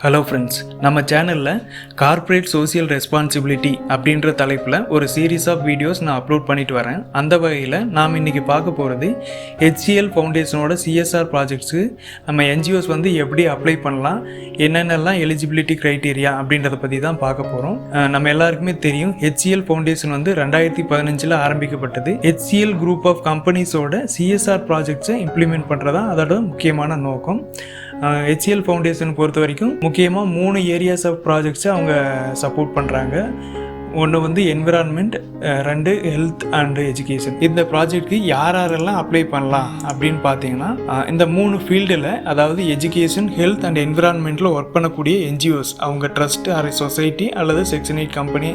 Hello friends, நம்ம சேனலில் corporate social responsibility அப்படின்ற தலைப்பில் ஒரு சீரீஸ் ஆஃப் வீடியோஸ் நான் அப்லோட் பண்ணிட்டு வரேன். அந்த வகையில் நாம் இன்றைக்கி பார்க்க போகிறது HCL ஃபவுண்டேஷனோட CSR ப்ராஜெக்ட்ஸு நம்ம NGOs வந்து எப்படி அப்ளை பண்ணலாம், என்னென்னலாம் எலிஜிபிலிட்டி க்ரைட்டீரியா அப்படின்றத பற்றி தான் பார்க்க போகிறோம். நம்ம எல்லாருக்குமே தெரியும், HCL ஃபவுண்டேஷன் வந்து 2015 ஆரம்பிக்கப்பட்டது. HCL குரூப் ஆஃப் கம்பெனிஸோட CSR ப்ராஜெக்ட்ஸை இம்ப்ளிமெண்ட் பண்ணுறதா அதோட முக்கியமான நோக்கம். HCL ஃபவுண்டேஷன் பொறுத்த வரைக்கும் முக்கியமாக 3 ஏரியாஸ் ஆஃப் ப்ராஜெக்ட்ஸை அவங்க சப்போர்ட் பண்ணுறாங்க. ஒன்று வந்து என்விரான்மெண்ட், 2 ஹெல்த் அண்ட் எஜுகேஷன். இந்த ப்ராஜெக்ட்க்கு யாரெல்லாம் அப்ளை பண்ணலாம் அப்படின்னு பார்த்தீங்கன்னா, இந்த 3 ஃபீல்டில், அதாவது எஜுகேஷன், ஹெல்த் அண்ட் என்விரான்மெண்ட்டில் ஒர்க் பண்ணக்கூடிய NGOs, அவங்க ட்ரஸ்ட் ஆர் சொசைட்டி அல்லது செக்ஷன் 8 கம்பெனி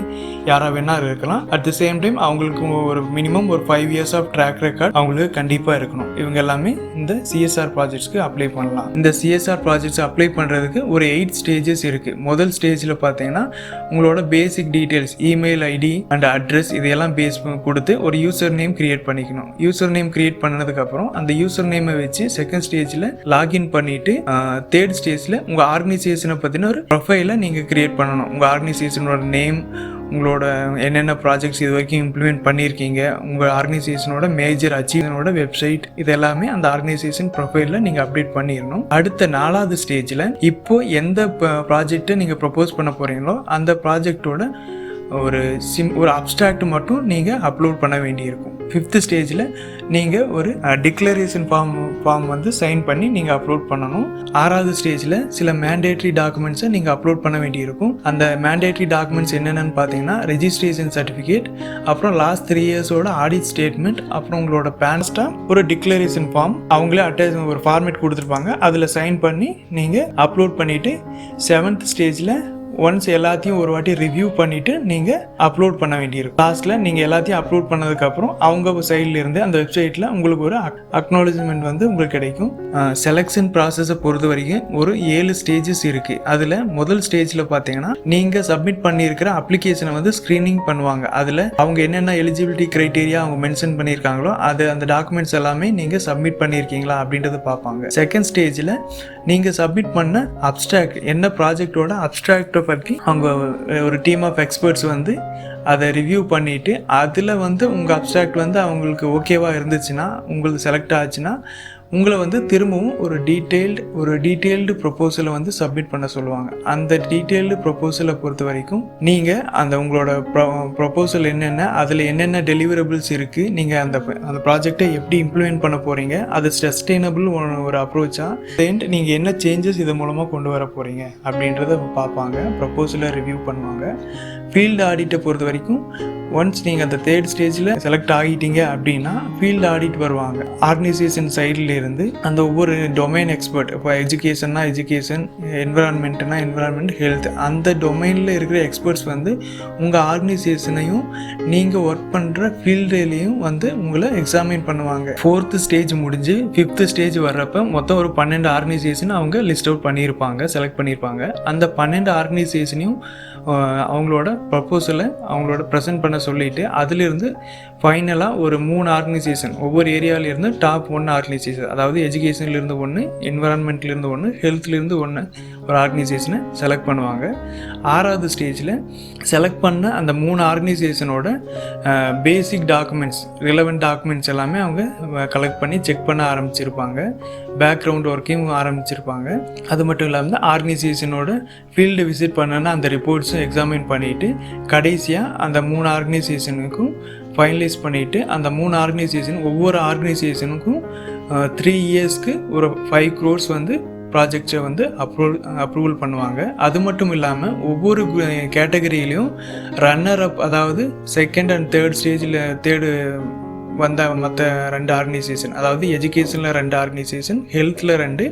யாராக வேணால் இருக்கலாம். அட் த சேம் டைம் அவங்களுக்கு ஒரு மினிமம் ஒரு 5 years ஆஃப் ட்ராக் ரெக்கார்ட் அவங்களுக்கு கண்டிப்பாக இருக்கணும். இவங்க எல்லாமே இந்த CSR ப்ராஜெக்ட்ஸ்க்கு அப்ளை பண்ணலாம். இந்த CSR ப்ராஜெக்ட்ஸ் அப்ளை பண்ணுறதுக்கு ஒரு 8 ஸ்டேஜஸ் இருக்குது. முதல் ஸ்டேஜில் பார்த்தீங்கன்னா, உங்களோட basic details, email ID and address, இதையெல்லாம் பேஸ் கொடுத்து ஒரு யூசர் நேம் கிரியேட் பண்ணிக்கணும். யூசர் நேம் கிரியேட் பண்ணதுக்கப்புறம் அந்த யூசர் நேமை வச்சு செகண்ட் ஸ்டேஜில் லாகின் பண்ணிவிட்டு, தேர்ட் ஸ்டேஜில் உங்கள் ஆர்கனைசேஷனை பற்றின ஒரு ப்ரொஃபைலை நீங்கள் கிரியேட் பண்ணணும். உங்கள் ஆர்கனைசேஷனோட நேம், உங்களோட என்னென்ன ப்ராஜெக்ட்ஸ் இது வரைக்கும் இம்ப்ளிமெண்ட் பண்ணியிருக்கீங்க, உங்கள் ஆர்கனைசேஷனோட மேஜர் அச்சீவ்மெண்டோட வெப்சைட், இது எல்லாமே அந்த ஆர்கனைசேஷன் ப்ரொஃபைலில் நீங்கள் அப்டேட் பண்ணிடணும். அடுத்த 4வது ஸ்டேஜில் இப்போ எந்த ப்ராஜெக்டை நீங்கள் ப்ரொப்போஸ் பண்ண போகிறீங்களோ அந்த ப்ராஜெக்டோட ஒரு அப்ஸ்ட்ராக்ட் மட்டும் நீங்கள் அப்லோட் பண்ண வேண்டியிருக்கும். 5th ஸ்டேஜில் நீங்கள் ஒரு டிக்ளரேஷன் ஃபார்ம் வந்து சைன் பண்ணி நீங்கள் அப்லோட் பண்ணணும். 6வது ஸ்டேஜில் சில மேண்டேட்ரி டாக்குமெண்ட்ஸை நீங்கள் அப்லோட் பண்ண வேண்டியிருக்கும். அந்த மேண்டேட்ரி டாக்குமெண்ட்ஸ் என்னென்னு பார்த்தீங்கன்னா, ரெஜிஸ்ட்ரேஷன் சர்டிஃபிகேட், அப்புறம் லாஸ்ட் 3 yearsோட ஆடிட் ஸ்டேட்மெண்ட், அப்புறம் உங்களோட பேன்ஸ்டா ஒரு டிக்ளரேஷன் ஃபார்ம் அவங்களே அட்டாச் ஒரு ஃபார்மேட் கொடுத்துருப்பாங்க. அதில் சைன் பண்ணி நீங்கள் அப்லோட் பண்ணிவிட்டு 7th ஸ்டேஜில் ஒன்ஸ் எல்லாத்தையும் ஒரு வாட்டி ரிவ்யூ பண்ணிவிட்டு நீங்கள் அப்லோட் பண்ண வேண்டியிருக்கும். லாஸ்ட்டில் நீங்கள் எல்லாத்தையும் அப்லோட் பண்ணதுக்கப்புறம் அவங்க சைட்லேருந்து அந்த வெப்சைட்டில் உங்களுக்கு ஒரு அக்னாலஜ்மெண்ட் வந்து உங்களுக்கு கிடைக்கும். செலெக்ஷன் ப்ராசஸை பொறுத்த வரைக்கும் ஒரு 7 ஸ்டேஜஸ் இருக்குது. அதில் முதல் ஸ்டேஜில் பார்த்தீங்கன்னா, நீங்கள் சப்மிட் பண்ணியிருக்கிற அப்ளிகேஷனை வந்து ஸ்க்ரீனிங் பண்ணுவாங்க. அதில் அவங்க என்னென்ன எலிஜிபிலிட்டி க்ரைட்டீரியா அவங்க மென்ஷன் பண்ணியிருக்காங்களோ அந்த டாக்குமெண்ட்ஸ் எல்லாமே நீங்கள் சப்மிட் பண்ணியிருக்கீங்களா அப்படின்றத பார்ப்பாங்க. செகண்ட் ஸ்டேஜில் நீங்கள் சப்மிட் பண்ண அப்ஸ்ட்ராக்ட், என்ன ப்ராஜெக்டோட அப்ஸ்ட்ராக்டை பற்றி அவங்க ஒரு டீம் ஆஃப் எக்ஸ்பர்ட்ஸ் வந்து அதை ரிவ்யூ பண்ணிவிட்டு, அதில் வந்து உங்கள் அப்ஸ்ட்ராக்ட் வந்து அவங்களுக்கு ஓகேவாக இருந்துச்சுன்னா, உங்களுக்கு செலக்ட் ஆச்சுன்னா, உங்களை வந்து திரும்பவும் ஒரு டீட்டெயில்டு ப்ரொப்போசலை வந்து சப்மிட் பண்ண சொல்லுவாங்க. அந்த டீட்டெயில்டு ப்ரொப்போசலை பொறுத்த வரைக்கும் நீங்கள் அந்த உங்களோட ப்ரொப்போசல் என்னென்ன, அதில் என்னென்ன டெலிவரபிள்ஸ் இருக்குது, நீங்கள் அந்த ப்ராஜெக்டை எப்படி இம்ப்ளிமெண்ட் பண்ண போகிறீங்க, அது சஸ்டெயினபிள் ஒரு அப்ரோச்சாக, நீங்கள் என்ன சேஞ்சஸ் இது மூலமாக கொண்டு வர போகிறீங்க அப்படின்றத பார்ப்பாங்க. ப்ரொப்போசலை ரிவ்யூ பண்ணுவாங்க. ஃபீல்டு ஆடிட்டை பொறுத்த வரைக்கும் ஒன்ஸ் நீங்கள் அந்த 3rd ஸ்டேஜில் செலக்ட் ஆகிட்டீங்க அப்படின்னா, ஃபீல்டு ஆடிட் வருவாங்க. ஆர்கனைசேஷன் சைடில் இருந்து அந்த ஒவ்வொரு டொமைன் எக்ஸ்பர்ட், இப்போ எஜுகேஷன்னா எஜுகேஷன், என்விரான்மெண்ட்னா என்விரான்மெண்ட், ஹெல்த், அந்த டொமைனில் இருக்கிற எக்ஸ்பர்ட்ஸ் வந்து உங்கள் ஆர்கனைசேஷனையும் நீங்கள் ஒர்க் பண்ணுற ஃபீல்டுலேயும் வந்து உங்களை எக்ஸாமின் பண்ணுவாங்க. 4th ஸ்டேஜ் முடிஞ்சு 5th ஸ்டேஜ் வர்றப்ப மொத்தம் ஒரு 12 ஆர்கனைசேஷன் அவங்க லிஸ்ட் அவுட் பண்ணியிருப்பாங்க, செலக்ட் பண்ணியிருப்பாங்க. அந்த 12 ஆர்கனைசேஷனையும் அவங்களோட ப்ரப்போசலை அவங்களோட ப்ரெசென்ட் பண்ண சொல்லிவிட்டு, அதிலிருந்து ஃபைனலாக ஒரு 3 ஆர்கனைசேஷன், ஒவ்வொரு ஏரியாவிலேருந்து டாப் 1 ஆர்கனைசேஷன், அதாவது எஜுகேஷன்லேருந்து 1, என்விரான்மெண்ட்லேருந்து 1, ஹெல்த்லேருந்து 1 ஒரு ஆர்கனைசேஷனை செலக்ட் பண்ணுவாங்க. 6வது ஸ்டேஜில் செலக்ட் பண்ண அந்த 3 ஆர்கனைசேஷனோட பேசிக் டாக்குமெண்ட்ஸ், ரிலவெண்ட் டாக்குமெண்ட்ஸ் எல்லாமே அவங்க கலெக்ட் பண்ணி செக் பண்ண ஆரம்பிச்சிருப்பாங்க. பேக்ரவுண்ட் ஒர்க்கையும் ஆரம்பிச்சிருப்பாங்க. அது மட்டும் இல்லாமல் ஆர்கனைசேஷனோட ஃபீல்டு விசிட் பண்ணனா அந்த ரிப்போர்ட்ஸும் எக்ஸாமின் பண்ணிவிட்டு, கடைசியாக அந்த 3 ஆர்கனைசேஷனுக்கும் ஃபைனலைஸ் பண்ணிவிட்டு, அந்த 3 ஆர்கனைசேஷன், ஒவ்வொரு ஆர்கனைசேஷனுக்கும் 3 yearsக்கு ஒரு 5 crores வந்து ப்ராஜெக்ட்ஸை வந்து அப்ரூவல் பண்ணுவாங்க. அது மட்டும் இல்லாமல் ஒவ்வொரு கேட்டகரியிலையும் ரன்னர் அப், அதாவது 2nd and 3rd ஸ்டேஜில் வந்த மற்ற 2 ஆர்கனைசேஷன், அதாவது எஜுகேஷனில் 2 ஆர்கனைசேஷன், ஹெல்த்தில் 2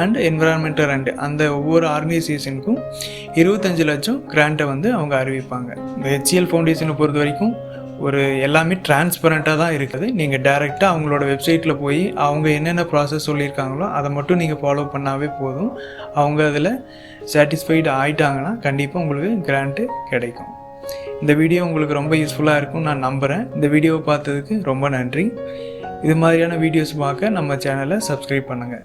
அண்ட் என்விரான்மெண்ட்டில் 2, அந்த ஒவ்வொரு ஆர்கனைசேஷனுக்கும் 25 லட்சம் கிராண்ட்டை வந்து அவங்க அறிவிப்பாங்க. இந்த HCL ஃபவுண்டேஷனை பொறுத்த வரைக்கும் எல்லாமே டிரான்ஸ்பரண்ட்டாக தான் இருக்குது. நீங்கள் டைரெக்டாக அவங்களோட வெப்சைட்டில் போய் அவங்க என்னென்ன ப்ராசஸ் சொல்லியிருக்காங்களோ அதை மட்டும் நீங்கள் ஃபாலோ பண்ணாவே போதும். அவங்க அதில் சாட்டிஸ்ஃபைடு ஆகிட்டாங்கன்னா கண்டிப்பாக உங்களுக்கு கிராண்ட்டு கிடைக்கும். இந்த வீடியோ உங்களுக்கு ரொம்ப யூஸ்ஃபுல்லாக இருக்கும்னு நான் நம்புகிறேன். இந்த வீடியோவை பார்த்ததுக்கு ரொம்ப நன்றி. இது மாதிரியான வீடியோஸ் பார்க்க நம்ம சேனலை சப்ஸ்கிரைப் பண்ணுங்கள்.